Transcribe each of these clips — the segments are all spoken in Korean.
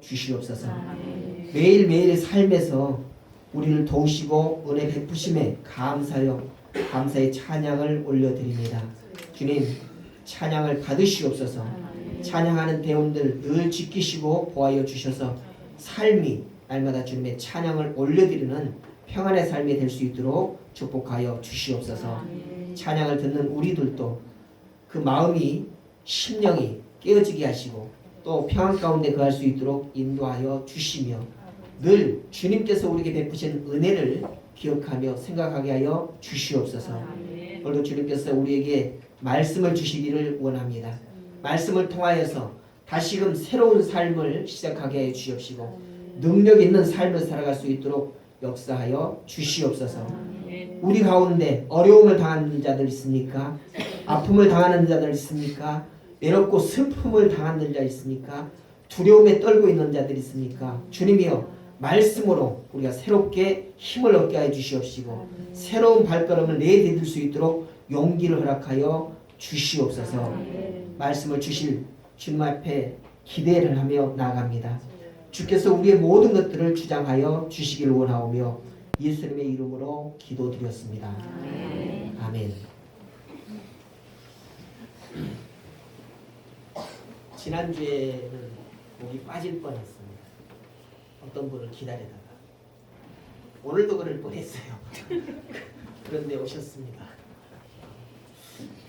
주시옵소서. 매일매일 삶에서 우리를 도우시고 은혜 베푸심에 감사의 찬양을 올려드립니다. 주님, 찬양을 받으시옵소서. 찬양하는 대원들 늘 지키시고 보하여 주셔서 삶이 날마다 주님의 찬양을 올려드리는 평안의 삶이 될 수 있도록 축복하여 주시옵소서. 찬양을 듣는 우리들도 그 마음이 심령이 깨어지게 하시고 또 평안 가운데 거할 수 있도록 인도하여 주시며 늘 주님께서 우리에게 베푸신 은혜를 기억하며 생각하게 하여 주시옵소서. 오늘도 주님께서 우리에게 말씀을 주시기를 원합니다. 말씀을 통하여서 다시금 새로운 삶을 시작하게 해 주시옵시고 능력 있는 삶을 살아갈 수 있도록 역사하여 주시옵소서. 우리 가운데 어려움을 당하는 자들 있습니까? 아픔을 당하는 자들 있습니까? 외롭고 슬픔을 당하는 자 있습니까? 두려움에 떨고 있는 자들 있습니까? 주님이여 말씀으로 우리가 새롭게 힘을 얻게 해 주시옵시고 새로운 발걸음을 내디딜 수 있도록 용기를 허락하여 주시옵소서. 말씀을 주실 주님 앞에 기대를 하며 나아갑니다. 주께서 우리의 모든 것들을 주장하여 주시기를 원하오며 예수님의 이름으로 기도드렸습니다. 아멘. 지난주에는 목이 빠질 뻔했습니다. 어떤 분을 기다리다가 오늘도 그럴 뻔했어요. 그런데 오셨습니다.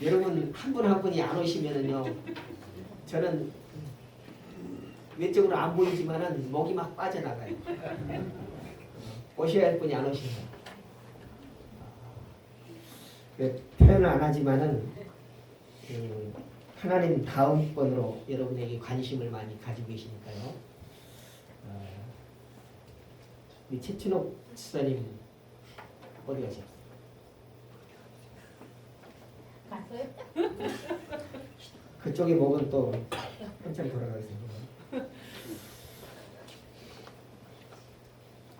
여러분 한 분 한 분이 안 오시면은요 저는 외적으로 안 보이지만은 목이 막 빠져나가요. 오셔야 할 분이 안 오십니다. 표현을 안 하지만은 하나님 다음번으로 여러분에게 관심을 많이 가지고 계시니까요. 우리 최춘옥 집사님 어디 가셨어요? 갔어요? 그쪽에 목은 또 한참 돌아가겠습니다.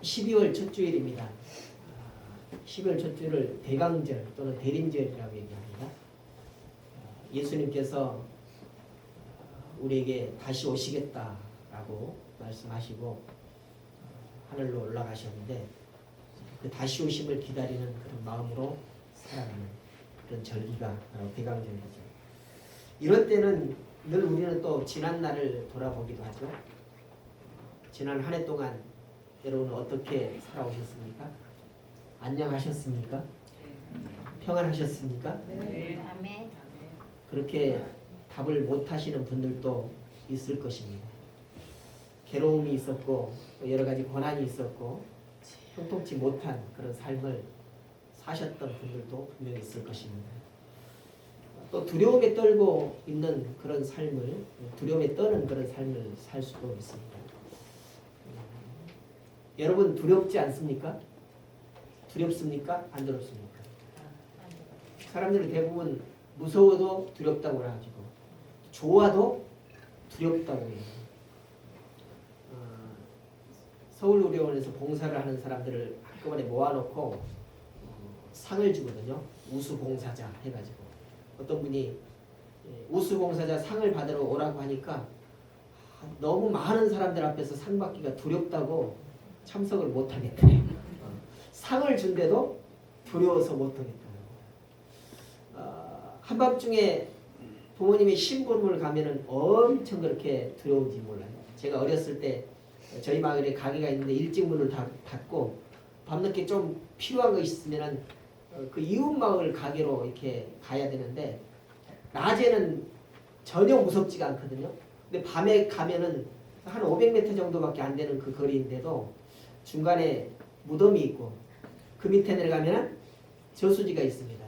12월 첫 주일입니다. 12월 첫 주일을 대강절 또는 대림절이라고 얘기합니다. 예수님께서 우리에게 다시 오시겠다라고 말씀하시고 하늘로 올라가셨는데 그 다시 오심을 기다리는 그런 마음으로 살아가는 그런 절기가 바로 대강절이죠. 이럴 때는 늘 우리는 또 지난 날을 돌아보기도 하죠. 지난 한 해 동안 여러분은 어떻게 살아오셨습니까? 안녕하셨습니까? 평안하셨습니까? 아멘. 그렇게 답을 못 하시는 분들도 있을 것입니다. 괴로움이 있었고 여러 가지 고난이 있었고 형통치 못한 그런 삶을 사셨던 분들도 분명히 있을 것입니다. 또 두려움에 떨고 있는 그런 삶을 두려움에 떠는 그런 삶을 살 수도 있습니다. 여러분 두렵지 않습니까? 두렵습니까? 안 두렵습니까? 사람들은 대부분 무서워도 두렵다고 하지고 좋아도 두렵다고 해요. 서울의료원에서 봉사를 하는 사람들을 한꺼번에 모아놓고 상을 주거든요. 우수봉사자 해가지고 어떤 분이 우수봉사자 상을 받으러 오라고 하니까 너무 많은 사람들 앞에서 상 받기가 두렵다고 참석을 못하겠대요. 상을 준대도 두려워서 못하겠다고. 한밤중에 부모님이 심부름을 가면은 엄청 그렇게 두려운지 몰라요. 제가 어렸을 때 저희 마을에 가게가 있는데 일찍 문을 닫고 밤늦게 좀 필요한 거 있으면은 그 이웃 마을 가게로 이렇게 가야 되는데 낮에는 전혀 무섭지가 않거든요. 근데 밤에 가면은 한 500m 정도밖에 안 되는 그 거리인데도 중간에 무덤이 있고 그 밑에 내려가면은 저수지가 있습니다.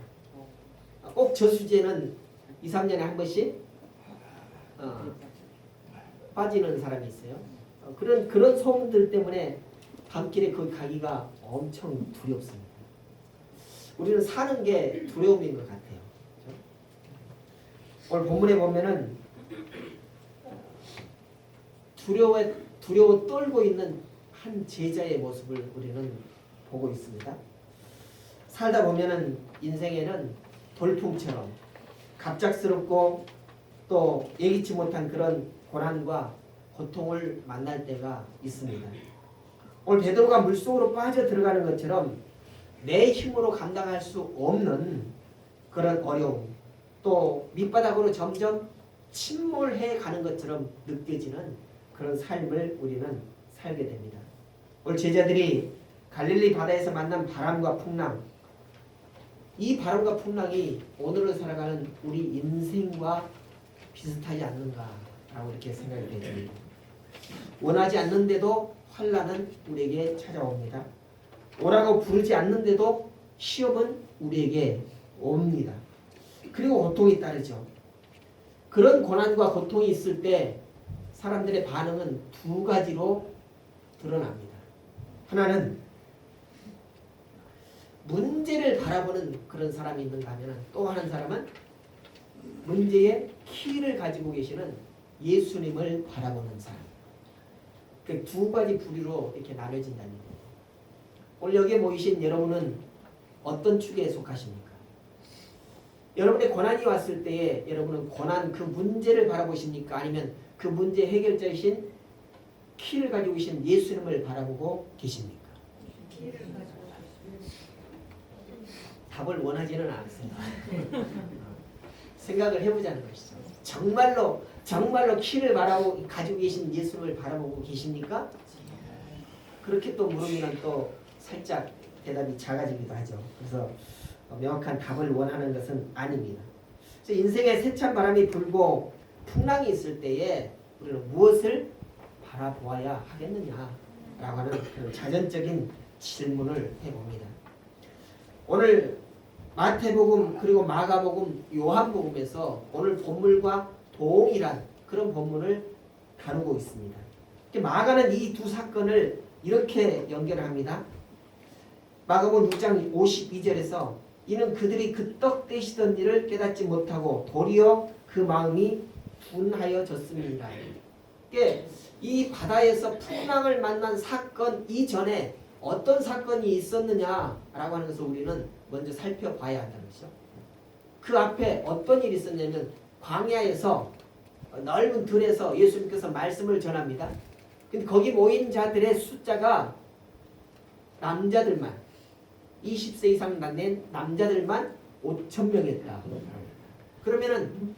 꼭 저수지에는 2, 3년에 한 번씩 빠지는 사람이 있어요. 그런 소문들 때문에 밤길에 거기 가기가 엄청 두렵습니다. 우리는 사는 게 두려움인 것 같아요. 그렇죠? 오늘 본문에 보면은 두려워 떨고 있는 한 제자의 모습을 우리는 보고 있습니다. 살다 보면은 인생에는 돌풍처럼 갑작스럽고 또 예기치 못한 그런 고난과 고통을 만날 때가 있습니다. 오늘 베드로가 물속으로 빠져 들어가는 것처럼 내 힘으로 감당할 수 없는 그런 어려움, 또 밑바닥으로 점점 침몰해 가는 것처럼 느껴지는 그런 삶을 우리는 살게 됩니다. 오늘 제자들이 갈릴리 바다에서 만난 바람과 풍랑, 이 바람과 풍랑이 오늘을 살아가는 우리 인생과 비슷하지 않는가라고 이렇게 생각이 됩니다. 원하지 않는데도 환난은 우리에게 찾아옵니다. 오라고 부르지 않는데도 시험은 우리에게 옵니다. 그리고 고통이 따르죠. 그런 고난과 고통이 있을 때 사람들의 반응은 두 가지로 드러납니다. 하나는 문제를 바라보는 그런 사람이 있는가 하면, 또 하는 사람은 문제의 키를 가지고 계시는 예수님을 바라보는 사람. 그 두 가지 부류로 이렇게 나눠진다는 거예요. 오늘 여기에 모이신 여러분은 어떤 축에 속하십니까? 여러분의 고난이 왔을 때에 여러분은 고난 그 문제를 바라보십니까? 아니면 그 문제 해결자이신 키를 가지고 계신 예수님을 바라보고 계십니까? 답을 원하지는 않습니다. 생각을 해보자는 것이죠. 정말로 키를 바라보고 가지고 계신 예수님을 바라보고 계십니까? 그렇게 또 물으면 또 살짝 대답이 작아지기도 하죠. 그래서 명확한 답을 원하는 것은 아닙니다. 그래서 인생에 세찬 바람이 불고 풍랑이 있을 때에 우리는 무엇을 바라보아야 하겠느냐라고 하는 그런 자전적인 질문을 해봅니다. 오늘 마태복음 그리고 마가복음 요한복음에서 오늘 본문과 동일한 그런 본문을 다루고 있습니다. 마가는 이 두 사건을 이렇게 연결합니다. 마가복음 6장 52절에서 이는 그들이 그 떡 떼시던 일을 깨닫지 못하고 도리어 그 마음이 둔하여졌습니다. 이 바다에서 풍랑을 만난 사건 이전에 어떤 사건이 있었느냐라고 하는 것을 우리는 먼저 살펴봐야 한다는 것이죠. 그 앞에 어떤 일이 있었냐면 광야에서 넓은 들에서 예수님께서 말씀을 전합니다. 근데 거기 모인 자들의 숫자가 남자들만 20세 이상 된 남자들만 5,000명이었다. 그러면은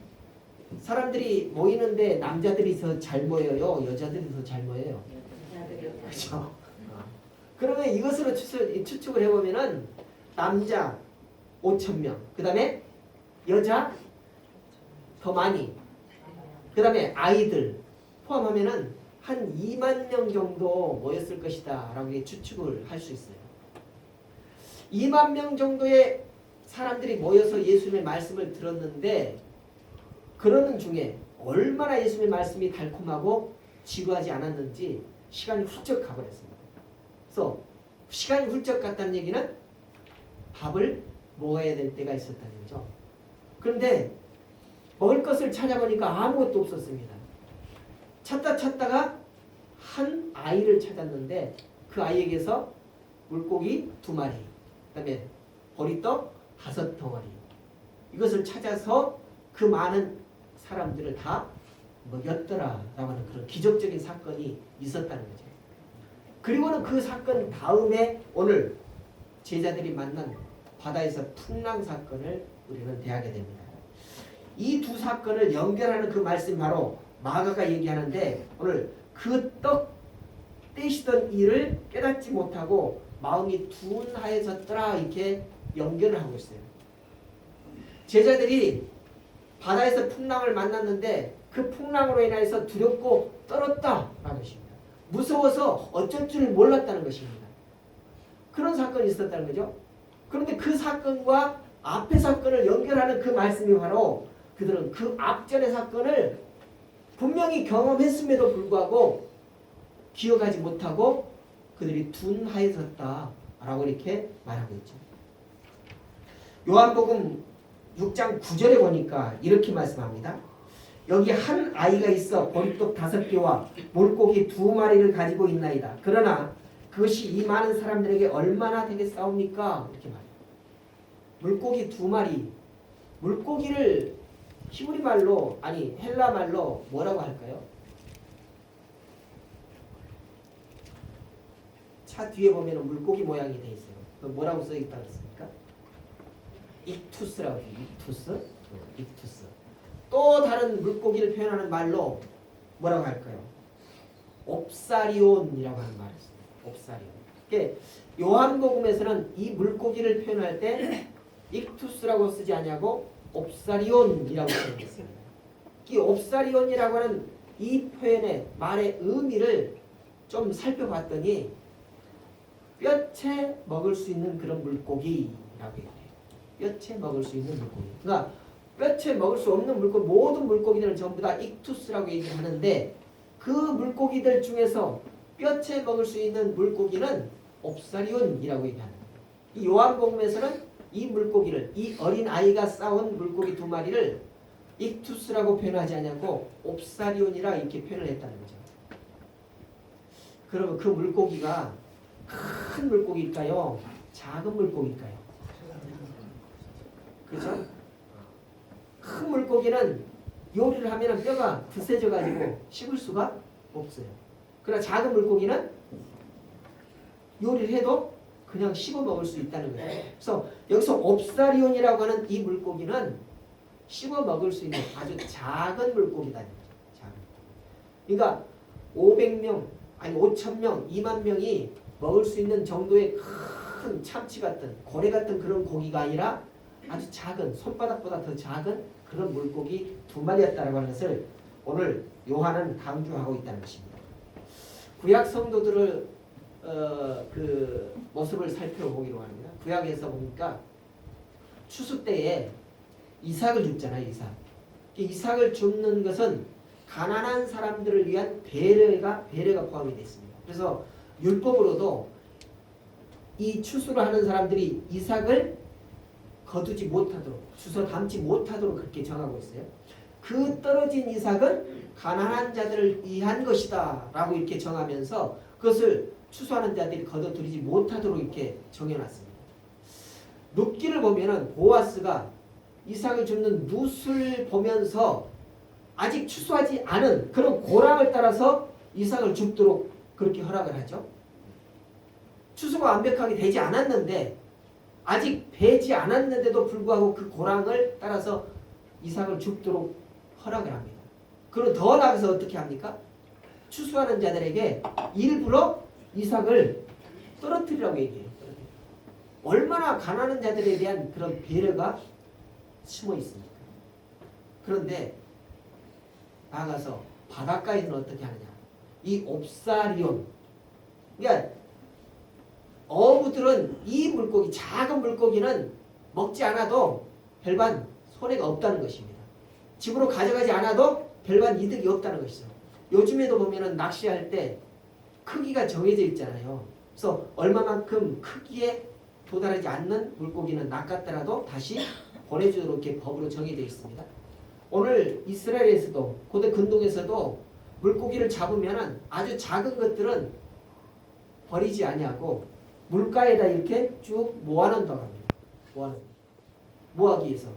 사람들이 모이는데 남자들이 더 잘 모여요, 여자들이 더 잘 모여요? 그렇죠. 그러면 이것으로 추측을 해보면은 남자 5,000명, 그 다음에 여자 더 많이, 그 다음에 아이들 포함하면은 한 2만 명 정도 모였을 것이다 라고 추측을 할 수 있어요. 2만 명 정도의 사람들이 모여서 예수님의 말씀을 들었는데, 그러는 중에 얼마나 예수님의 말씀이 달콤하고 지루하지 않았는지 시간이 훌쩍 가버렸습니다. 그래서 시간이 훌쩍 갔다는 얘기는 밥을 먹어야 될 때가 있었다는 거죠. 그런데 먹을 것을 찾아보니까 아무것도 없었습니다. 찾다가 한 아이를 찾았는데 그 아이에게서 물고기 2마리, 그 다음에 보리떡 5덩어리, 이것을 찾아서 그 많은 사람들을 다 먹였더라라고 하는 그런 기적적인 사건이 있었다는 거죠. 그리고는 그 사건 다음에 오늘 제자들이 만난 바다에서 풍랑 사건을 우리는 대하게 됩니다. 이 두 사건을 연결하는 그 말씀 바로 마가가 얘기하는데, 오늘 그 떡 떼시던 일을 깨닫지 못하고 마음이 둔하여졌더라 이렇게 연결을 하고 있어요. 제자들이 바다에서 풍랑을 만났는데 그 풍랑으로 인해서 두렵고 떨었다라는 것입니다. 무서워서 어쩔 줄 몰랐다는 것입니다. 그런 사건이 있었다는 거죠. 그런데 그 사건과 앞의 사건을 연결하는 그 말씀이 바로, 그들은 그 앞전의 사건을 분명히 경험했음에도 불구하고 기억하지 못하고 그들이 둔하여졌다라고 이렇게 말하고 있죠. 요한복음 6장 9절에 보니까 이렇게 말씀합니다. 여기 한 아이가 있어 보리떡 5개와 물고기 2마리를 가지고 있나이다. 그러나 그것이 이 많은 사람들에게 얼마나 되겠사옵니까? 이렇게 말해요. 물고기 2마리. 물고기를 히브리 말로, 아니 헬라 말로 뭐라고 할까요? 차 뒤에 보면 물고기 모양이 돼 있어요. 그 뭐라고 써 있다고 했습니까? 익투스라고 해요. 익투스. 익투스. 또 다른 물고기를 표현하는 말로 뭐라고 할까요? 옵사리온이라고 하는 말이 있어요. 옵사리온. 그러니까 요한복음에서는 이 물고기를 표현할 때 익투스라고 쓰지 않냐고 옵사리온이라고 표현했습니다. 이 옵사리온이라고 하는 이 표현의 말의 의미를 좀 살펴봤더니 뼈채 먹을 수 있는 그런 물고기라고 해요. 뼈채 먹을 수 있는 물고기. 그러니까 뼈채 먹을 수 없는 물고기, 모든 물고기들은 전부 다 익투스라고 얘기를 하는데 그 물고기들 중에서 뼈채 먹을 수 있는 물고기는 옵사리온이라고 얘기하는 거예요. 이 요한복음에서는 이 물고기를, 이 어린 아이가 싸운 물고기 두 마리를 익투스라고 표현하지 않냐고 옵사리온이라 이렇게 표현을 했다는 거죠. 그러면 그 물고기가 큰 물고기일까요? 작은 물고기일까요? 그렇죠? 큰 물고기는 요리를 하면 뼈가 드세져 가지고 씹을 수가 없어요. 그러나 작은 물고기는 요리를 해도 그냥 씹어 먹을 수 있다는 거예요. 그래서 여기서 옵사리온이라고 하는 이 물고기는 씹어 먹을 수 있는 아주 작은 물고기다는 거죠. 작은. 그러니까 500명 아니 5,000명, 2만 명이 먹을 수 있는 정도의 큰 참치 같은 고래 같은 그런 고기가 아니라 아주 작은 손바닥보다 더 작은 그런 물고기 두 마리였다라고 하는 것을 오늘 요한은 강조하고 있다는 것입니다. 구약 성도들을 그 모습을 살펴보기로 합니다. 구약에서 보니까 추수 때에 이삭을 줍잖아요. 이삭을 줍는 것은 가난한 사람들을 위한 배려가 포함이 되어 있습니다. 그래서 율법으로도 이 추수를 하는 사람들이 이삭을 거두지 못하도록 주워 담지 못하도록 그렇게 정하고 있어요. 그 떨어진 이삭은 가난한 자들을 위한 것이다 라고 이렇게 정하면서 그것을 추수하는 자들이 거둬들이지 못하도록 이렇게 정해놨습니다. 룻기를 보면은 보아스가 이삭을 줍는 룻을 보면서 아직 추수하지 않은 그런 고랑을 따라서 이삭을 줍도록 그렇게 허락을 하죠. 추수가 완벽하게 되지 않았는데 아직 배지 않았는데도 불구하고 그 고랑을 따라서 이삭을 줍도록 허락을 합니다. 그리고 더 나아가서 어떻게 합니까? 추수하는 자들에게 일부러 이삭을 떨어뜨리라고 얘기해요. 얼마나 가난한 자들에 대한 그런 배려가 심어 있습니까? 그런데 나아가서 바닷가에는 어떻게 하느냐? 이 옵사리온, 그러니까 어부들은 이 물고기, 작은 물고기는 먹지 않아도 별반 손해가 없다는 것입니다. 집으로 가져가지 않아도 별반 이득이 없다는 것이죠. 요즘에도 보면은 낚시할 때 크기가 정해져 있잖아요. 그래서 얼마만큼 크기에 도달하지 않는 물고기는 낚았더라도 다시 보내주도록 이렇게 법으로 정해져 있습니다. 오늘 이스라엘에서도 고대 근동에서도 물고기를 잡으면은 아주 작은 것들은 버리지 아니하고 물가에다 이렇게 쭉 모아놓는다고 합니다. 모아기 위해서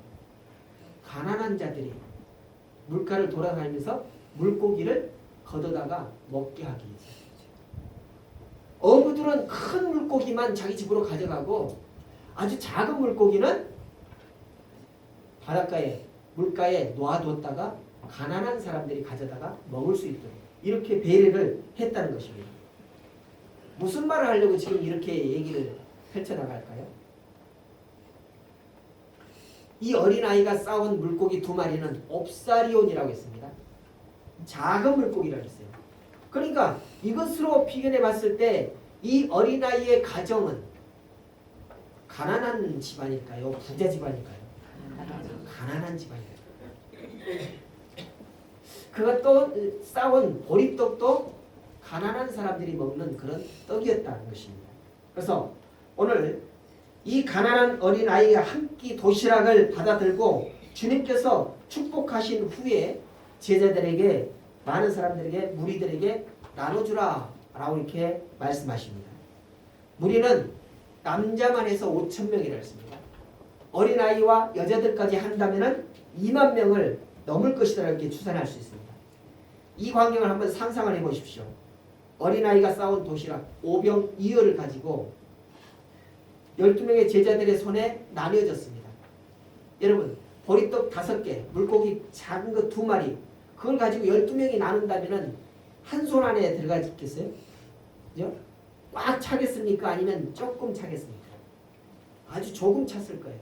가난한 자들이 물가를 돌아다니면서 물고기를 걷어다가 먹게 하기 위해서. 어부들은 큰 물고기만 자기 집으로 가져가고 아주 작은 물고기는 바닷가에 물가에 놓아뒀다가 가난한 사람들이 가져다가 먹을 수 있도록 이렇게 배려를 했다는 것입니다. 무슨 말을 하려고 지금 이렇게 얘기를 펼쳐나갈까요? 이 어린아이가 싸운 물고기 두 마리는 옵사리온이라고 했습니다. 작은 물고기라고 했어요. 그러니까 이것으로 비교해 봤을 때 이 어린아이의 가정은 가난한 집안일까요? 부자 집안일까요? 가난한 집안이에요. 그가 또 싸운 보리떡도 가난한 사람들이 먹는 그런 떡이었다는 것입니다. 그래서 오늘 이 가난한 어린아이가 한 끼 도시락을 받아들고 주님께서 축복하신 후에 제자들에게 많은 사람들에게 무리들에게 나눠주라 라고 이렇게 말씀하십니다. 무리는 남자만 해서 5,000명이라 했습니다. 어린아이와 여자들까지 한다면 2만 명을 넘을 것이다 이렇게 추산할 수 있습니다. 이 광경을 한번 상상을 해보십시오. 어린아이가 쌓은 도시락 오병이어를 가지고 12명의 제자들의 손에 나뉘어졌습니다. 여러분 보리떡 5개, 물고기 작은 거 2마리 그걸 가지고 12명이 나눈다면 한 손 안에 들어가 있겠어요? 그죠? 꽉 차겠습니까? 아니면 조금 차겠습니까? 아주 조금 찼을 거예요.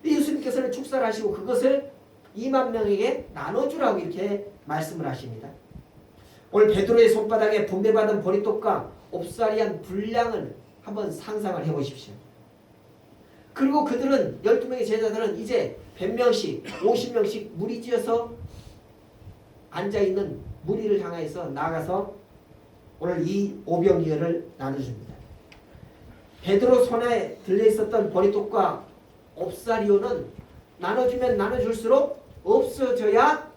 예수님께서는 축사를 하시고 그것을 2만 명에게 나눠주라고 이렇게 말씀을 하십니다. 오늘 베드로의 손바닥에 분배받은 보리떡과 옵사리한 분량을 한번 상상을 해보십시오. 그리고 그들은 12명의 제자들은 이제 100명씩 50명씩 무리지어서 앉아있는 무리를 향해서 나가서 오늘 이 오병이어를 나눠줍니다. 베드로 손에 들려있었던 보리떡과 옵사리오는 나눠주면 나눠줄수록 없어져야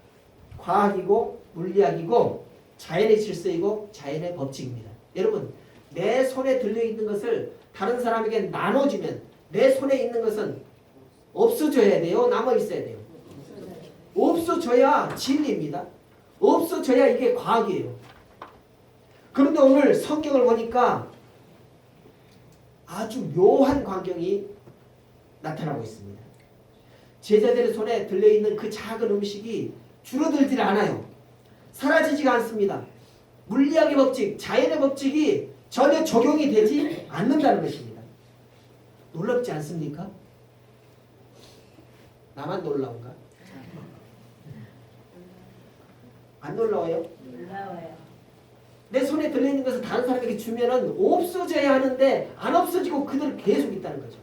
과학이고 물리학이고 자연의 질서이고 자연의 법칙입니다. 여러분 내 손에 들려있는 것을 다른 사람에게 나눠주면 내 손에 있는 것은 없어져야 돼요? 남아있어야 돼요? 없어져야 진리입니다. 없어져야 이게 과학이에요. 그런데 오늘 성경을 보니까 아주 묘한 광경이 나타나고 있습니다. 제자들의 손에 들려있는 그 작은 음식이 줄어들질 않아요. 사라지지가 않습니다. 물리학의 법칙, 자연의 법칙이 전혀 적용이 되지 않는다는 것입니다. 놀랍지 않습니까? 나만 놀라운가? 안 놀라워요? 놀라워요. 내 손에 들려있는 것을 다른 사람에게 주면은 없어져야 하는데 안 없어지고 그대로 계속 있다는 거죠.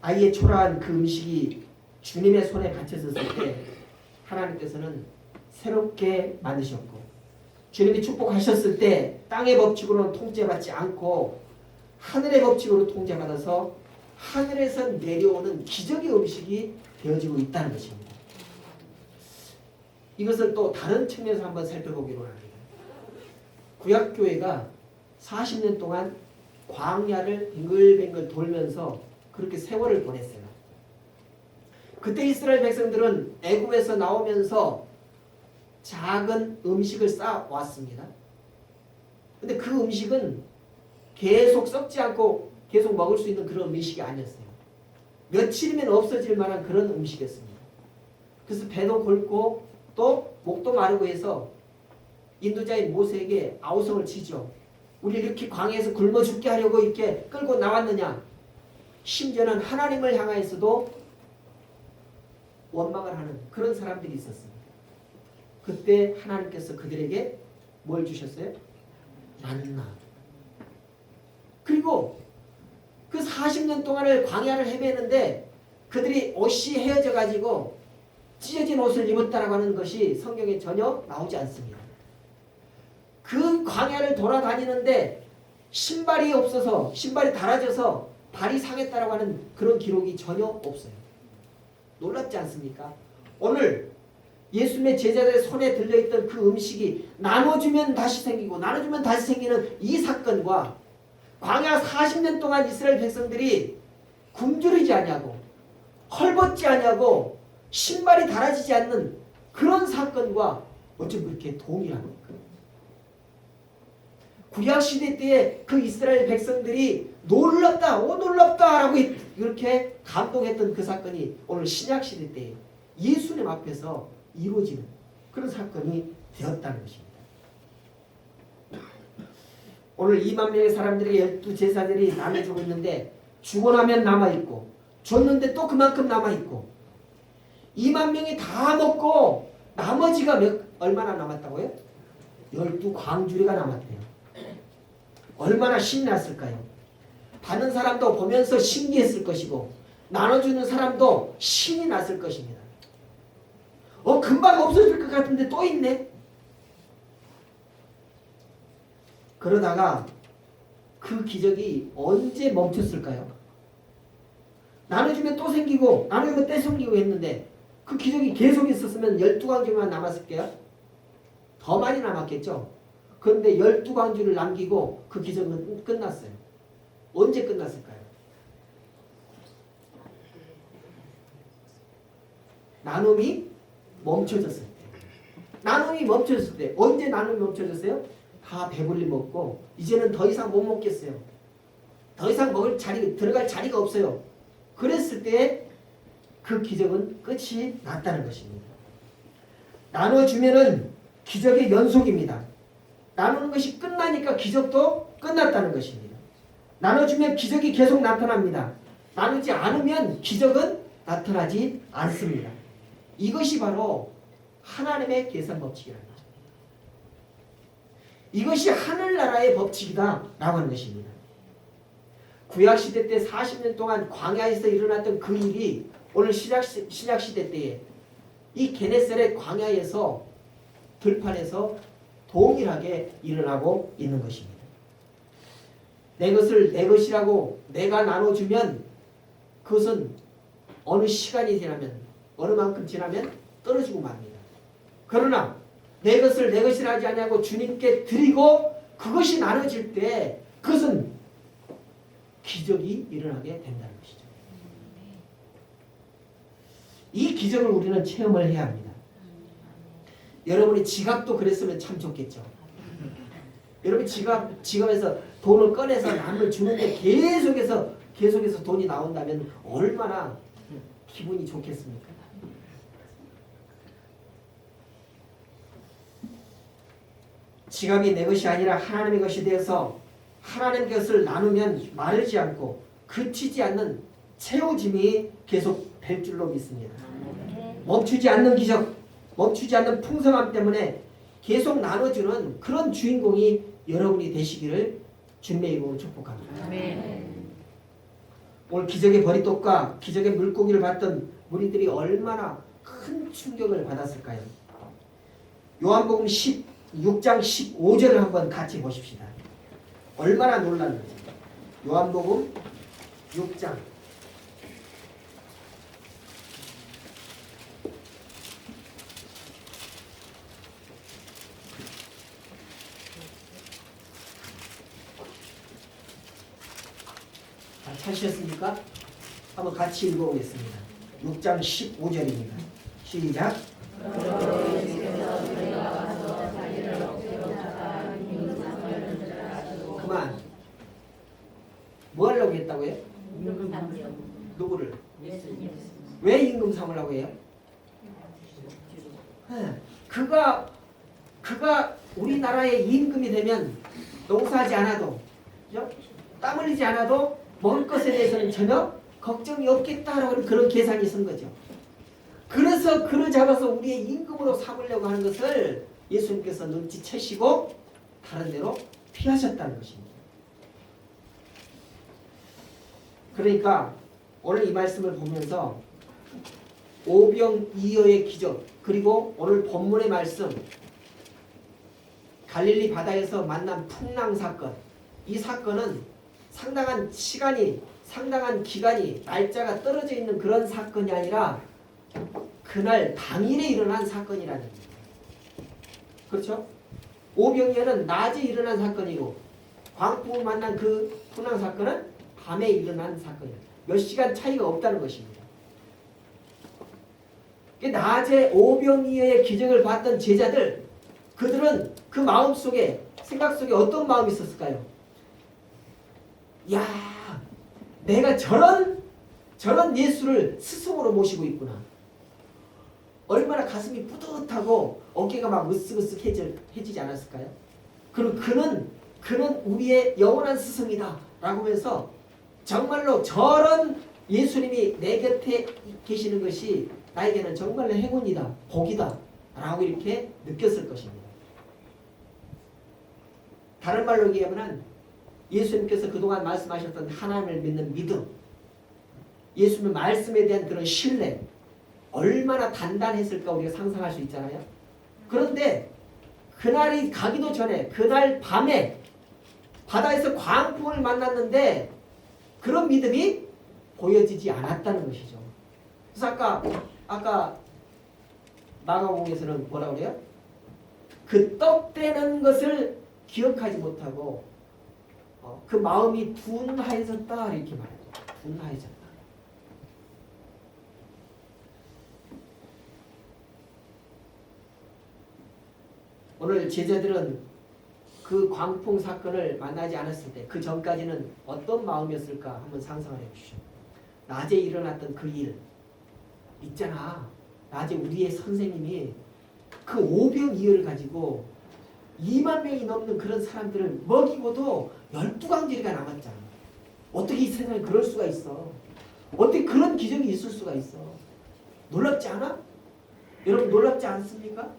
아이의 초라한 그 음식이 주님의 손에 받쳐졌을 때 하나님께서는 새롭게 만드셨고 주님이 축복하셨을 때 땅의 법칙으로는 통제받지 않고 하늘의 법칙으로 통제받아서 하늘에서 내려오는 기적의 음식이 되어지고 있다는 것입니다. 이것을 또 다른 측면에서 한번 살펴보기로 합니다. 구약교회가 40년 동안 광야를 빙글빙글 돌면서 그렇게 세월을 보냈어요. 그때 이스라엘 백성들은 애굽에서 나오면서 작은 음식을 쌓아왔습니다. 근데 그 음식은 계속 썩지 않고 계속 먹을 수 있는 그런 음식이 아니었어요. 며칠이면 없어질 만한 그런 음식이었습니다. 그래서 배도 골고 또 목도 마르고 해서 인도자인 모세에게 아우성을 치죠. 우리 이렇게 광야에서 굶어 죽게 하려고 이렇게 끌고 나왔느냐. 심지어는 하나님을 향하여서도 원망을 하는 그런 사람들이 있었습니다. 그때 하나님께서 그들에게 뭘 주셨어요? 만나. 그리고 그 40년 동안을 광야를 헤매는데 그들이 옷이 헤어져 가지고 찢어진 옷을 입었다라고 하는 것이 성경에 전혀 나오지 않습니다. 그 광야를 돌아다니는데 신발이 없어서 신발이 닳아져서 발이 상했다라고 하는 그런 기록이 전혀 없어요. 놀랍지 않습니까? 오늘 예수님의 제자들의 손에 들려있던 그 음식이 나눠주면 다시 생기고 나눠주면 다시 생기는 이 사건과 광야 40년 동안 이스라엘 백성들이 굶주리지 않냐고 헐벗지 않냐고 신발이 닳아지지 않는 그런 사건과 어쩜 그렇게 동일합니까? 구약시대 때의 그 이스라엘 백성들이 놀랍다 오 놀랍다 라고 이렇게 감동했던 그 사건이 오늘 신약시대 때 예수님 앞에서 이루어지는 그런 사건이 되었다는 것입니다. 오늘 2만 명의 사람들에게 12제사들이 나눠주고 있는데 주고 나면 남아있고 줬는데 또 그만큼 남아있고 2만 명이 다 먹고 나머지가 얼마나 남았다고요? 12광주리가 남았대요. 얼마나 신이 났을까요? 받는 사람도 보면서 신기했을 것이고 나눠주는 사람도 신이 났을 것입니다. 금방 없어질 것 같은데 또 있네? 그러다가 그 기적이 언제 멈췄을까요? 나눠주면 또 생기고 나눠주면 또 생기고 했는데 그 기적이 계속 있었으면 12광주만 남았을게요? 더 많이 남았겠죠? 그런데 12광주를 남기고 그 기적은 끝났어요. 언제 끝났을까요? 나눔이 멈춰졌을 때. 나눔이 멈춰졌을 때. 언제 나눔이 멈춰졌어요? 다 배불리 먹고 이제는 더 이상 못 먹겠어요. 더 이상 먹을 자리, 들어갈 자리가 없어요. 그랬을 때 그 기적은 끝이 났다는 것입니다. 나눠주면은 기적의 연속입니다. 나누는 것이 끝나니까 기적도 끝났다는 것입니다. 나눠주면 기적이 계속 나타납니다. 나누지 않으면 기적은 나타나지 않습니다. 이것이 바로 하나님의 계산 법칙이라는 거죠. 이것이 하늘나라의 법칙이다 라고 하는 것입니다. 구약시대 때 40년 동안 광야에서 일어났던 그 일이 오늘 신약시대 때에 이 게네사렛 광야에서 들판에서 동일하게 일어나고 있는 것입니다. 내 것을 내 것이라고 내가 나눠주면 그것은 어느 시간이 지나면 어느 만큼 지나면 떨어지고 맙니다. 그러나 내 것을 내 것이라 하지 않냐고 주님께 드리고 그것이 나눠질 때 그것은 기적이 일어나게 된다는 것이죠. 이 기적을 우리는 체험을 해야 합니다. 여러분이 지갑도 그랬으면 참 좋겠죠. 여러분 지갑에서 돈을 꺼내서 남을 주는데 계속해서 돈이 나온다면 얼마나 기분이 좋겠습니까? 지갑이 내 것이 아니라 하나님의 것이 되어서 하나님의 것을 나누면 마르지 않고 그치지 않는 채워짐이 계속 될 줄로 믿습니다. 멈추지 않는 기적, 멈추지 않는 풍성함 때문에 계속 나눠주는 그런 주인공이 여러분이 되시기를 주님의 이름으로 축복합니다. 오늘 기적의 버리떡과 기적의 물고기를 봤던 무리들이 얼마나 큰 충격을 받았을까요? 요한복음 16장 15절을 한번 같이 보십시다. 얼마나 놀랐는지. 요한복음 6장 찾으셨습니까? 한번 같이 읽어보겠습니다. 6장 15절입니다. 시작. 그만. 뭐 하려고 했다고요? 누구를? 왜 임금 삼으려고 해요? 그가 우리나라의 임금이 되면 농사하지 않아도, 그죠? 땀 흘리지 않아도 먹을 것에 대해서는 전혀 걱정이 없겠다라는 그런 계산이 있은 거죠. 그래서 그를 잡아서 우리의 임금으로 삼으려고 하는 것을 예수님께서 눈치채시고 다른 데로 피하셨다는 것입니다. 그러니까 오늘 이 말씀을 보면서 오병이어의 기적, 그리고 오늘 본문의 말씀 갈릴리 바다에서 만난 풍랑 사건, 이 사건은 상당한 시간이, 상당한 기간이, 날짜가 떨어져 있는 그런 사건이 아니라 그날 당일에 일어난 사건이라는 겁니다. 그렇죠? 오병이어는 낮에 일어난 사건이고 광풍을 만난 그 풍랑 사건은 밤에 일어난 사건이에요. 몇 시간 차이가 없다는 것입니다. 낮에 오병이어의 기적을 봤던 제자들, 그들은 그 마음속에, 생각 속에 어떤 마음이 있었을까요? 야, 내가 저런 예수를 스승으로 모시고 있구나. 얼마나 가슴이 뿌듯하고 어깨가 막 으쓱으쓱해지지 않았을까요? 그리고 그는 우리의 영원한 스승이다 라고 하면서 정말로 저런 예수님이 내 곁에 계시는 것이 나에게는 정말로 행운이다, 복이다 라고 이렇게 느꼈을 것입니다. 다른 말로 얘기하면 예수님께서 그동안 말씀하셨던 하나님을 믿는 믿음, 예수님의 말씀에 대한 그런 신뢰, 얼마나 단단했을까 우리가 상상할 수 있잖아요. 그런데 그날이 가기도 전에 그날 밤에 바다에서 광풍을 만났는데 그런 믿음이 보여지지 않았다는 것이죠. 그래서 아까 마가복음에서는 뭐라고 그래요? 그 떡되는 것을 기억하지 못하고 그 마음이 둔하여졌다 이렇게 말해요. 둔하여졌다. 오늘 제자들은 그 광풍 사건을 만나지 않았을 때 그 전까지는 어떤 마음이었을까 한번 상상을 해보시죠. 낮에 일어났던 그 일 있잖아. 낮에 우리의 선생님이 그 오병이어를 가지고 2만 명이 넘는 그런 사람들을 먹이고도 12강제가 남았잖아. 어떻게 이 세상에 그럴 수가 있어? 어떻게 그런 기적이 있을 수가 있어? 놀랍지 않아? 여러분 놀랍지 않습니까?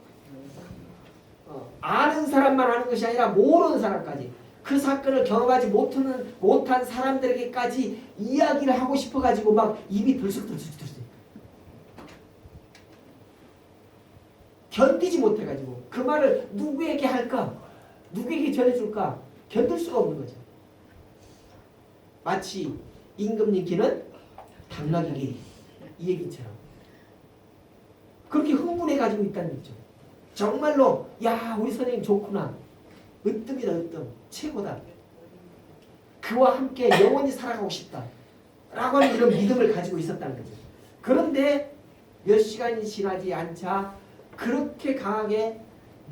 아는 사람만 아는 것이 아니라 모르는 사람까지 그 사건을 경험하지 못한 사람들에게까지 이야기를 하고 싶어가지고 막 입이 들썩들썩 견디지 못해가지고 그 말을 누구에게 할까? 누구에게 전해줄까? 견딜 수가 없는 거죠. 마치 임금님 귀는 당나귀 귀 이 얘기처럼 그렇게 흥분해가지고 있다는 얘기죠. 정말로 야 우리 선생님 좋구나. 으뜸이다 으뜸. 최고다. 그와 함께 영원히 살아가고 싶다. 라고 하는 이런 믿음을 가지고 있었다는 거죠. 그런데 몇 시간이 지나지 않자 그렇게 강하게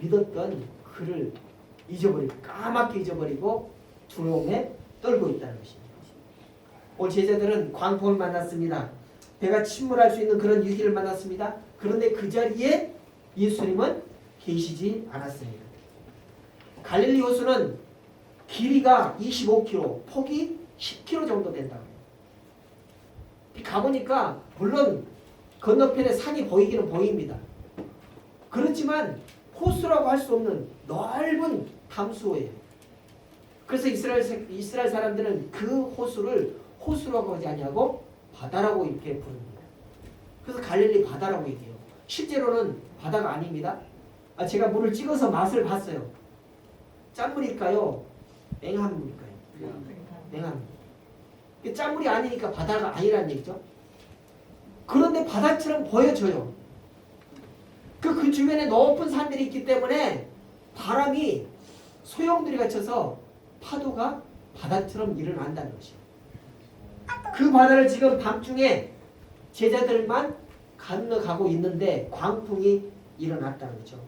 믿었던 그를 잊어버리고 까맣게 잊어버리고 두려움에 떨고 있다는 것입니다. 오늘 제자들은 광풍을 만났습니다. 배가 침몰할 수 있는 그런 위기를 만났습니다. 그런데 그 자리에 예수님은 계시지 않았습니다. 갈릴리 호수는 길이가 25km, 폭이 10km 정도 된다고 해요. 가보니까 물론 건너편에 산이 보이기는 보입니다. 그렇지만 호수라고 할 수 없는 넓은 담수호예요. 그래서 이스라엘 사람들은 그 호수를 호수라고 하지 아니하고 바다라고 이렇게 부릅니다. 그래서 갈릴리 바다라고 얘기해요. 실제로는 바다가 아닙니다. 제가 물을 찍어서 맛을 봤어요. 짠물일까요? 맹한 물일까요? 맹한 물. 짠물이 아니니까 바다가 아니라는 얘기죠. 그런데 바다처럼 보여져요. 그 주변에 높은 산들이 있기 때문에 바람이 소용돌이 갇혀서 파도가 바다처럼 일어난다는 것이에요. 그 바다를 지금 밤중에 제자들만 건너가고 있는데 광풍이 일어났다는 거죠.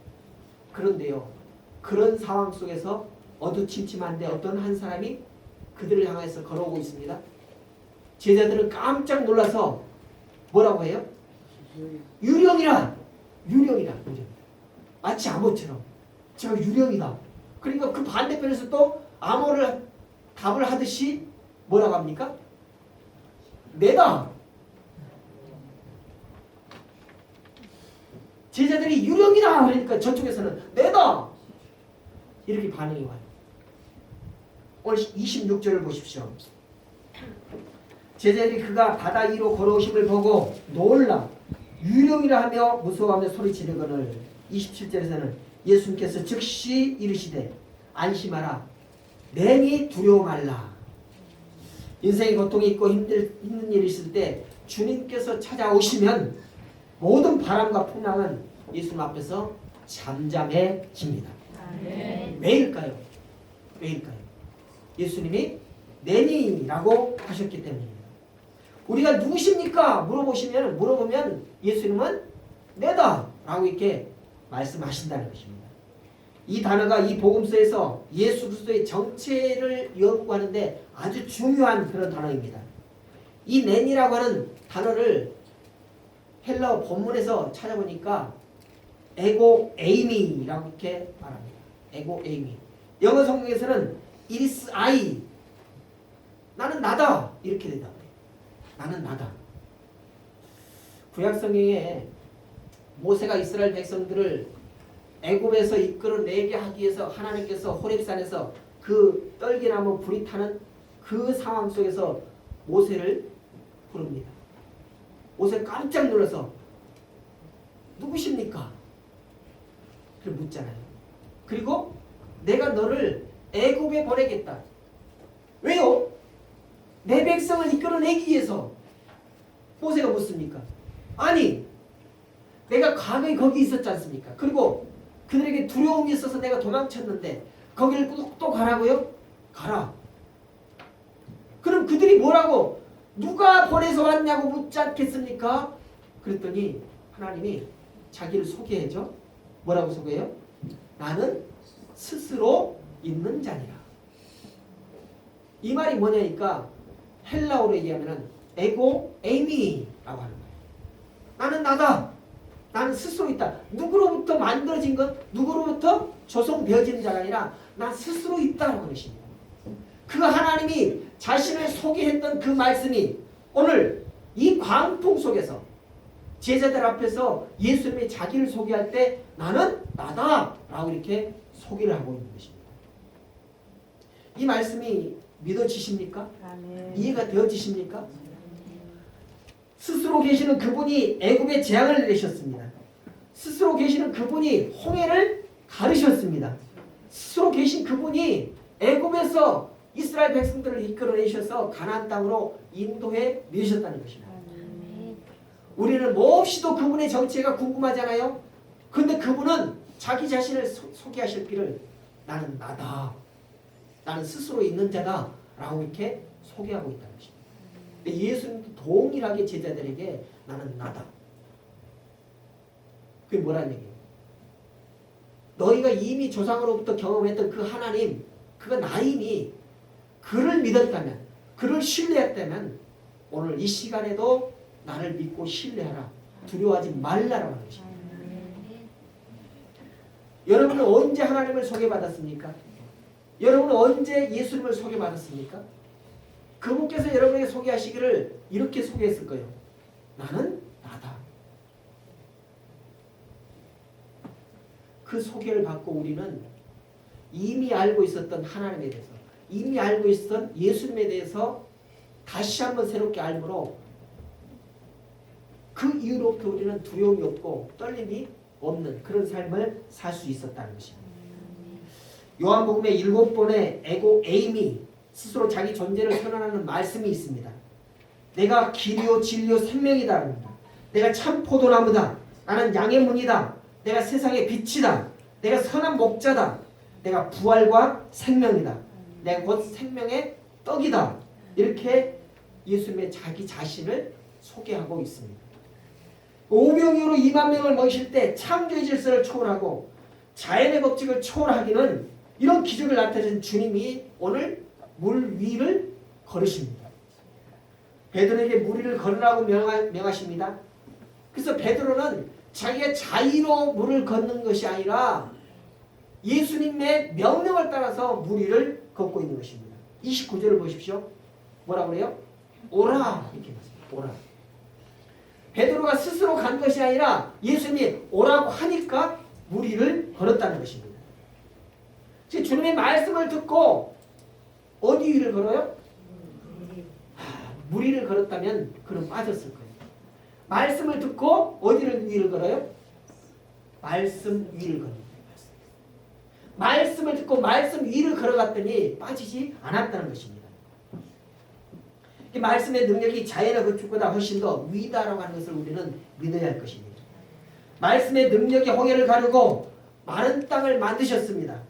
그런데요. 그런 상황 속에서 어두침침한데 어떤 한 사람이 그들을 향해서 걸어오고 있습니다. 제자들은 깜짝 놀라서 뭐라고 해요? 유령이라! 유령이다. 마치 암호처럼. 제가 유령이다. 그러니까 그 반대편에서 또 암호를 답을 하듯이 뭐라고 합니까? 내다. 제자들이 유령이다. 그러니까 저쪽에서는 내다. 이렇게 반응이 와요. 오늘 26절을 보십시오. 제자들이 그가 바다 위로 걸어오심을 보고 놀라 유령이라 하며 무서워하며 소리치르거늘 27절에서는 예수님께서 즉시 이르시되 안심하라 내니 두려워 말라. 인생의 고통이 있고 힘든 일이 있을 때 주님께서 찾아오시면 모든 바람과 풍랑은 예수님 앞에서 잠잠해집니다. 왜일까요? 왜일까요? 예수님이 내니라고 하셨기 때문입니다. 우리가 누구십니까? 물어보면 예수님은 내다 라고 이렇게 말씀하신다는 것입니다. 이 단어가 이 복음서에서 예수 그리스도의 정체를 연구하는데 아주 중요한 그런 단어입니다. 이 내니라고 하는 단어를 헬라어 본문에서 찾아보니까 에고 에이미라고 이렇게 말합니다. 에고 에이미. 영어 성경에서는 it is I. 나는 나다. 이렇게 된다. 나는 나다. 구약 성경에 모세가 이스라엘 백성들을 애굽에서 이끌어내게 하기 위해서 하나님께서 호렙산에서 그 떨기나무 불이 타는 그 상황 속에서 모세를 부릅니다. 모세 깜짝 놀라서 누구십니까? 그걸 묻잖아요. 그리고 내가 너를 애굽에 보내겠다. 왜요? 내 백성을 이끌어내기 위해서. 모세가 묻습니까? 아니 내가 과거에 거기 있었지 않습니까? 그리고 그들에게 두려움이 있어서 내가 도망쳤는데 거기를 또 가라고요? 가라. 그럼 그들이 뭐라고 누가 보내서 왔냐고 묻지 않겠습니까? 그랬더니 하나님이 자기를 소개해줘. 뭐라고 소개해요? 나는 스스로 있는 자니라. 이 말이 뭐냐니까 헬라어로 얘기하면 에고 에이미라고 하는 거예요. 나는 나다. 나는 스스로 있다. 누구로부터 만들어진 것, 누구로부터 조성되어지는 자가 아니라 난 스스로 있다라고 하는 것입니다. 그 하나님이 자신을 소개했던 그 말씀이 오늘 이 광풍 속에서 제자들 앞에서 예수님이 자기를 소개할 때 나는 나다 라고 이렇게 소개를 하고 있는 것입니다. 이 말씀이 믿어지십니까? 이해가 되어지십니까? 스스로 계시는 그분이 애굽의 재앙을 내리셨습니다. 스스로 계시는 그분이 홍해를 가르셨습니다. 스스로 계신 그분이 애굽에서 이스라엘 백성들을 이끌어내셔서 가나안 땅으로 인도해 내셨다는 것입니다. 우리는 몹시도 그분의 정체가 궁금하잖아요. 그런데 그분은 자기 자신을 소개하실 길을 나는 나다. 나는 스스로 있는 자다. 라고 이렇게 소개하고 있다는 것입니다. 예수님도 동일하게 제자들에게 나는 나다. 그게 뭐라는 얘기예요? 너희가 이미 조상으로부터 경험했던 그 하나님, 그가 나이니 그를 믿었다면, 그를 신뢰했다면 오늘 이 시간에도 나를 믿고 신뢰하라. 두려워하지 말라라고 하는 것입니다. 여러분은 언제 하나님을 소개받았습니까? 여러분은 언제 예수님을 소개받았습니까? 그분께서 여러분에게 소개하시기를 이렇게 소개했을 거예요. 나는 나다. 그 소개를 받고 우리는 이미 알고 있었던 하나님에 대해서, 이미 알고 있었던 예수님에 대해서 다시 한번 새롭게 알므로 그 이후로부터 우리는 두려움이 없고 떨림이 없는 그런 삶을 살 수 있었다는 것입니다. 요한복음에 7번의 에고 에임이 스스로 자기 존재를 선언하는 말씀이 있습니다. 내가 길이요 진리요 생명이다 합니다. 내가 참 포도나무다. 나는 양의 문이다. 내가 세상의 빛이다. 내가 선한 목자다. 내가 부활과 생명이다. 내가 곧 생명의 떡이다. 이렇게 예수님의 자기 자신을 소개하고 있습니다. 오병이어로 2만 명을 먹이실 때 창조의 질서를 초월하고 자연의 법칙을 초월하기는 이런 기적을 나타내신 주님이 오늘 물 위를 걸으십니다. 베드로에게 물 위를 걸으라고 명하십니다. 그래서 베드로는 자기가 자의로 물을 걷는 것이 아니라 예수님의 명령을 따라서 물 위를 걷고 있는 것입니다. 29절을 보십시오. 뭐라고 그래요? 오라 이렇게 말씀합니다. 오라. 베드로가 스스로 간 것이 아니라 예수님이 오라고 하니까 물 위를 걸었다는 것입니다. 지금 주님의 말씀을 듣고 어디 위를 걸어요? 물 위를 걸었다면 그는 빠졌을 거예요. 말씀을 듣고 어디를 위를 걸어요? 말씀 위를 걸어요. 말씀을 듣고 말씀 위를 걸어갔더니 빠지지 않았다는 것입니다. 이 말씀의 능력이 자연의 건축보다 훨씬 더 위다라고 하는 것을 우리는 믿어야 할 것입니다. 말씀의 능력이 홍해를 가르고 마른 땅을 만드셨습니다.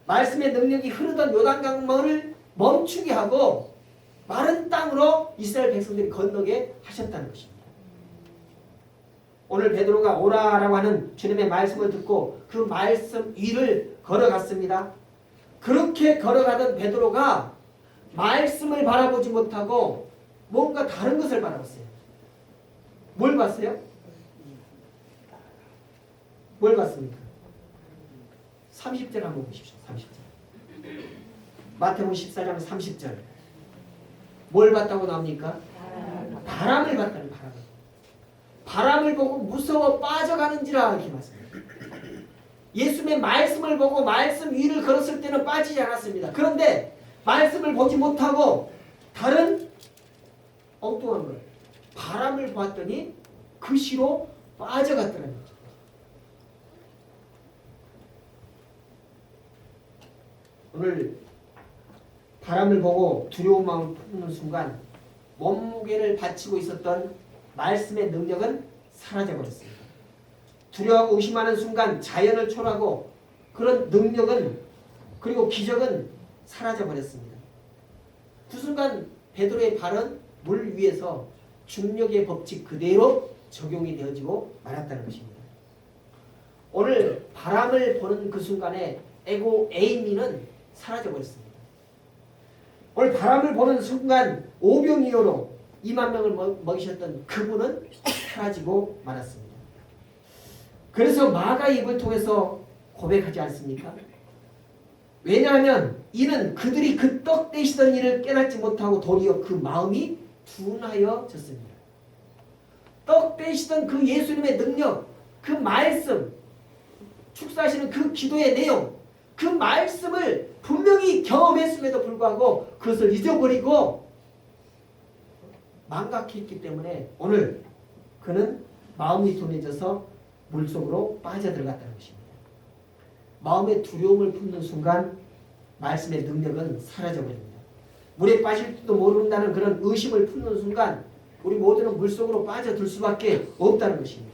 말씀의 능력이 흐르던 요단강물을 멈추게 하고 마른 땅으로 이스라엘 백성들이 건너게 하셨다는 것입니다. 오늘 베드로가 오라라고 하는 주님의 말씀을 듣고 그 말씀 위를 걸어갔습니다. 그렇게 걸어가던 베드로가 말씀을 바라보지 못하고 뭔가 다른 것을 바라봤어요. 뭘 봤어요? 뭘 봤습니까? 30절 한번 보십시오. 30절. 마태복음 14장 30절. 뭘 봤다고 나옵니까? 바람을 봤다는 바람을. 바람을 보고 무서워 빠져가는지라 이렇게 말씀합니다. 예수님의 말씀을 보고 말씀 위를 걸었을 때는 빠지지 않았습니다. 그런데 말씀을 보지 못하고 다른 엉뚱한 걸 바람을 봤더니 그 시로 빠져갔더라는 거죠. 오늘 바람을 보고 두려운 마음을 품는 순간 몸무게를 바치고 있었던 말씀의 능력은 사라져버렸습니다. 두려워하고 의심하는 순간 자연을 초월하고 그런 능력은 그리고 기적은 사라져버렸습니다. 그 순간 베드로의 발은 물 위에서 중력의 법칙 그대로 적용이 되어지고 말았다는 것입니다. 오늘 바람을 보는 그 순간에 에고 에이미는 사라져버렸습니다. 오늘 바람을 보는 순간 오병이어로 2만 명을 먹이셨던 그분은 사라지고 말았습니다. 그래서 마가 입을 통해서 고백하지 않습니까? 왜냐하면 이는 그들이 그 떡 떼시던 일을 깨닫지 못하고 도리어 그 마음이 둔하여졌습니다. 떡 떼시던 그 예수님의 능력, 그 말씀, 축사하시는 그 기도의 내용, 그 말씀을 분명히 경험했음에도 불구하고 그것을 잊어버리고 망각했기 때문에 오늘 그는 마음이 둔해져서 물속으로 빠져들어갔다는 것입니다. 마음의 두려움을 품는 순간 말씀의 능력은 사라져버립니다. 물에 빠질지도 모른다는 그런 의심을 품는 순간 우리 모두는 물속으로 빠져들 수밖에 없다는 것입니다.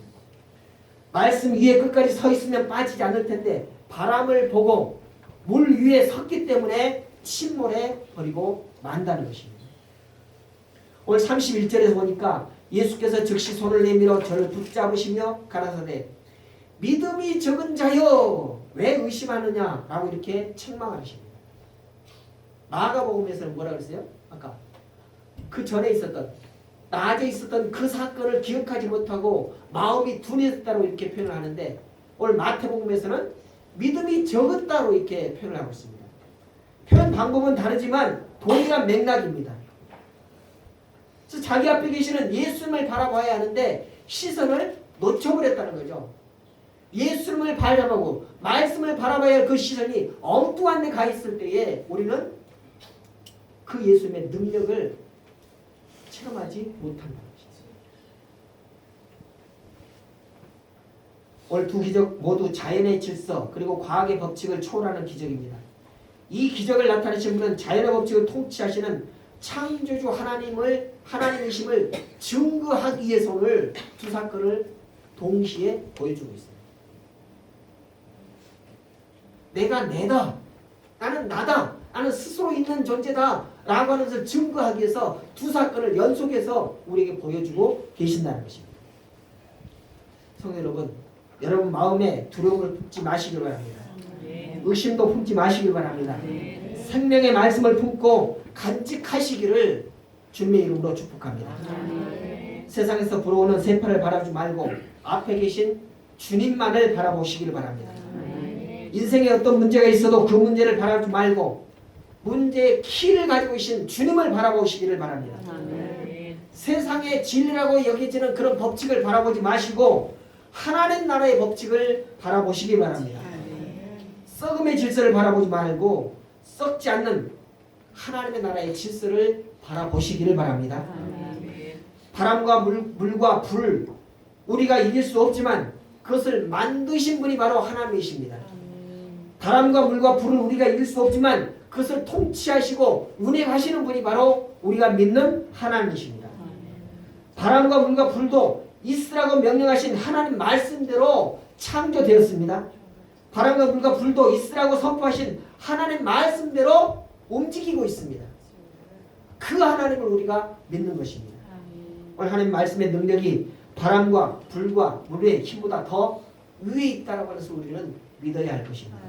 말씀 위에 끝까지 서 있으면 빠지지 않을 텐데 바람을 보고 물 위에 섰기 때문에 침몰해 버리고 만다는 것입니다. 오늘 31절에서 보니까 예수께서 즉시 손을 내밀어 저를 붙잡으시며 가라사대 믿음이 적은 자여 왜 의심하느냐 라고 이렇게 책망하십니다. 마가복음에서는 뭐라 그랬어요? 아까 그 전에 있었던 낮에 있었던 그 사건을 기억하지 못하고 마음이 둔해졌다고 이렇게 표현을 하는데 오늘 마태복음에서는 믿음이 적었다고 이렇게 표현을 하고 있습니다. 표현 방법은 다르지만 동일한 맥락입니다. 그래서 자기 앞에 계시는 예수님을 바라봐야 하는데 시선을 놓쳐버렸다는 거죠. 예수님을 바라보고 말씀을 바라봐야 할 그 시선이 엉뚱한 데 가 있을 때에 우리는 그 예수님의 능력을 체험하지 못한다는 것이죠. 오늘 두 기적 모두 자연의 질서 그리고 과학의 법칙을 초월하는 기적입니다. 이 기적을 나타내신 분은 자연의 법칙을 통치하시는 창조주 하나님이심을 증거하기 위해서 오늘 두 사건을 동시에 보여주고 있어요. 내가 내다, 나는 나다, 나는 스스로 있는 존재다 라고 하는 것을 증거하기 위해서 두 사건을 연속해서 우리에게 보여주고 계신다는 것입니다. 성도 여러분, 여러분 마음에 두려움을 품지 마시길 바랍니다. 의심도 품지 마시길 바랍니다. 생명의 말씀을 품고 간직하시기를 주님의 이름으로 축복합니다. 세상에서 불어오는 세파를 바라보지 말고 앞에 계신 주님만을 바라보시기를 바랍니다. 인생에 어떤 문제가 있어도 그 문제를 바라보지 말고 문제의 키를 가지고 계신 주님을 바라보시기를 바랍니다. 세상의 진리라고 여겨지는 그런 법칙을 바라보지 마시고 하나님 나라의 법칙을 바라보시기 바랍니다. 썩음의 질서를 바라보지 말고 썩지 않는 하나님의 나라의 질서를 바라보시기를 바랍니다. 바람과 물과 불 우리가 이길 수 없지만 그것을 만드신 분이 바로 하나님이십니다. 바람과 물과 불을 우리가 이길 수 없지만 그것을 통치하시고 운행하시는 분이 바로 우리가 믿는 하나님이십니다. 바람과 물과 불도 있으라고 명령하신 하나님 말씀대로 창조되었습니다. 바람과 물과 불도 있으라고 선포하신 하나님 말씀대로 움직이고 있습니다. 그 하나님을 우리가 믿는 것입니다. 오늘 하나님 말씀의 능력이 바람과 불과 물의 힘보다 더 위에 있다고 하는 것을 우리는 믿어야 할 것입니다.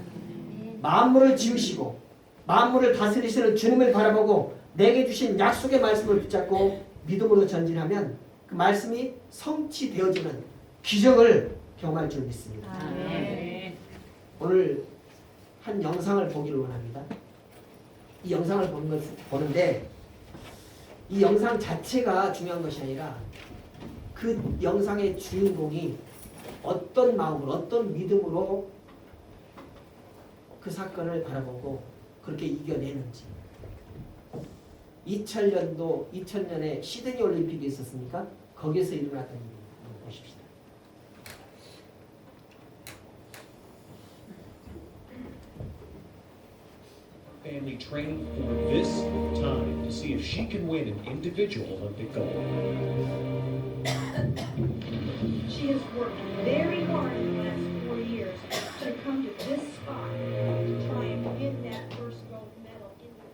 만물을 지으시고 만물을 다스리시는 주님을 바라보고 내게 주신 약속의 말씀을 붙잡고 믿음으로 전진하면 그 말씀이 성취되어지는 기적을 경험할 줄 믿습니다. 오늘 한 영상을 보기를 원합니다. 이 영상을 보는데 이 영상 자체가 중요한 것이 아니라 그 영상의 주인공이 어떤 마음으로 어떤 믿음으로 그 사건을 바라보고 그렇게 이겨내는지. 2000년에 시드니 올림픽이 있었습니까? 거기에서 일어났던 일입니다. 한번 보십시다. Family training for this time to see if she can win an individual Olympic gold. She has worked very hard in the last 4 years to come to this spot to try and get that first gold medal in the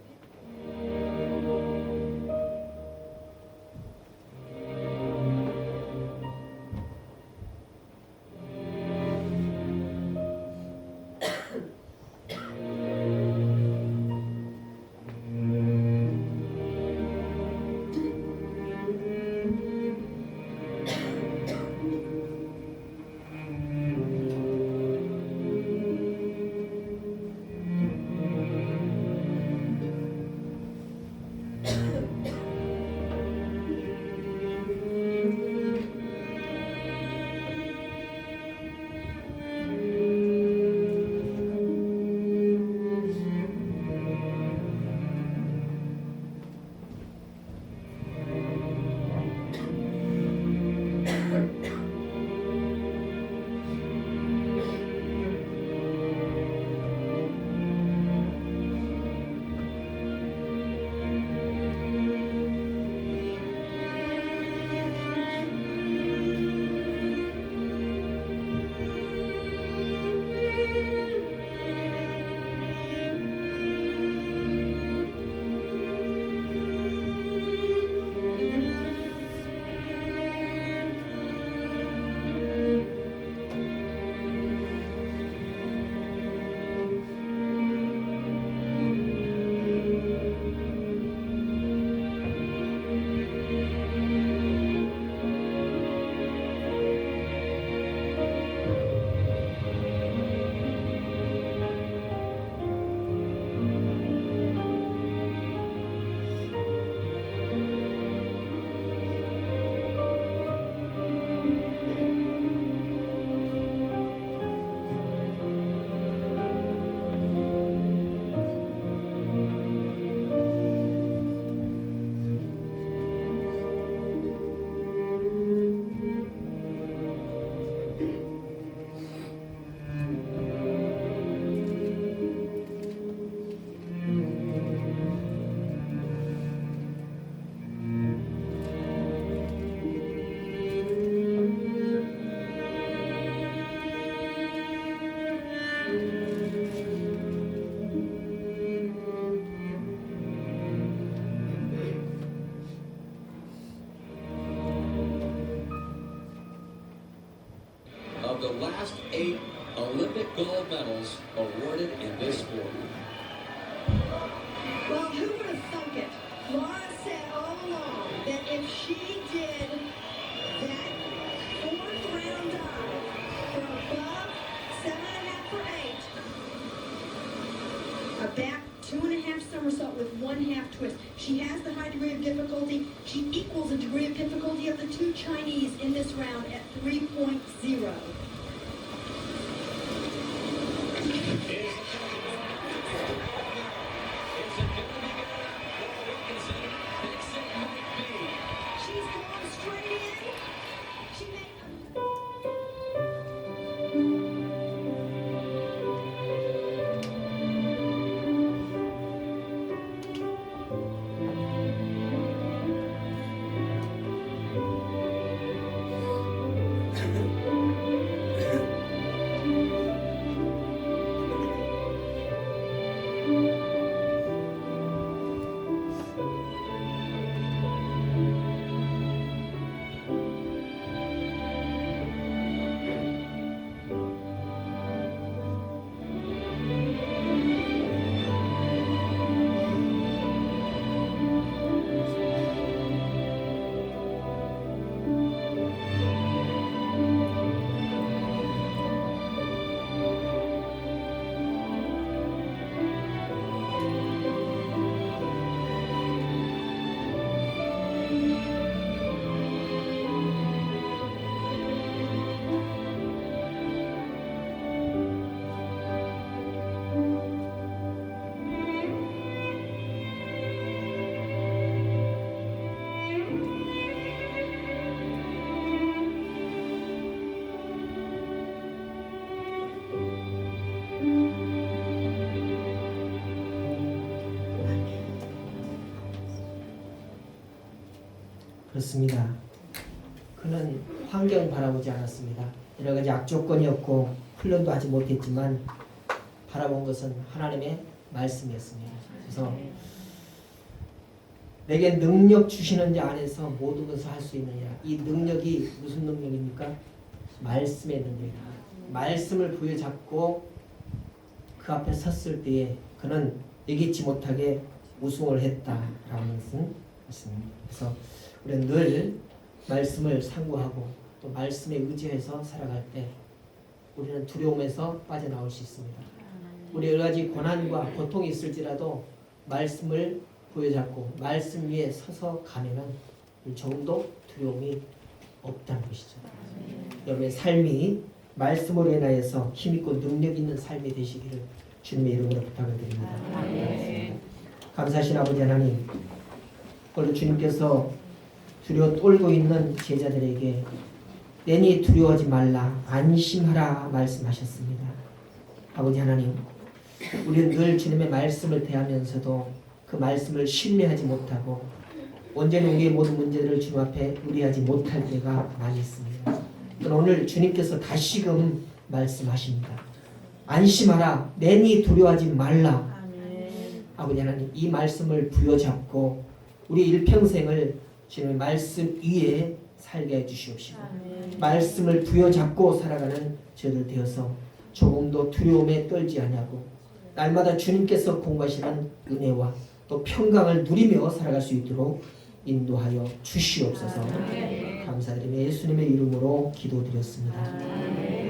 last 8 Olympic gold medals awarded in this sport. Well, who would have thunk it? Laura said all along that if she did that fourth round dive for above 7.5 for 8, a back 2.5 somersault with 1/2 twist. She has the high degree of difficulty. She equals the degree of difficulty of the 2 Chinese in this round at 3.0. She's going straight in. She made 그렇습니다. 그는 환경을 바라보지 않았습니다. 여러 가지 악조건이었고 훈련도 하지 못했지만 바라본 것은 하나님의 말씀이었습니다. 그래서 내게 능력 주시는 자 안에서 모든 것을 할 수 있느냐. 이 능력이 무슨 능력입니까? 말씀의 능력입니다. 말씀을 부여잡고 그 앞에 섰을 때에 그는 예기치 못하게 우승을 했다라는 것은 있습니다. 그래서 우리는 늘 말씀을 상고하고 또 말씀에 의지해서 살아갈 때 우리는 두려움에서 빠져나올 수 있습니다. 우리 여러 가지 고난과 고통이 있을지라도 말씀을 부여잡고 말씀 위에 서서 가면은 조금도 두려움이 없다는 것이죠. 여러분의 삶이 말씀으로 인하여서 힘있고 능력 있는 삶이 되시기를 주님의 이름으로 부탁을 드립니다. 감사하신 아버지 하나님, 오늘 주님께서 두려워 떨고 있는 제자들에게 내니 두려워하지 말라 안심하라 말씀하셨습니다. 아버지 하나님, 우리는 늘 주님의 말씀을 대하면서도 그 말씀을 신뢰하지 못하고 온전히 우리의 모든 문제들을 주님 앞에 의뢰하지 못할 때가 많이 있습니다. 오늘 주님께서 다시금 말씀하십니다. 안심하라 내니 두려워하지 말라. 아버지 하나님, 이 말씀을 부여잡고 우리 일평생을 주님의 말씀 위에 살게 해주시옵시고 말씀을 부여잡고 살아가는 저들 되어서 조금도 두려움에 떨지 아니하고 날마다 주님께서 공부하시는 은혜와 또 평강을 누리며 살아갈 수 있도록 인도하여 주시옵소서. 감사드리며 예수님의 이름으로 기도드렸습니다.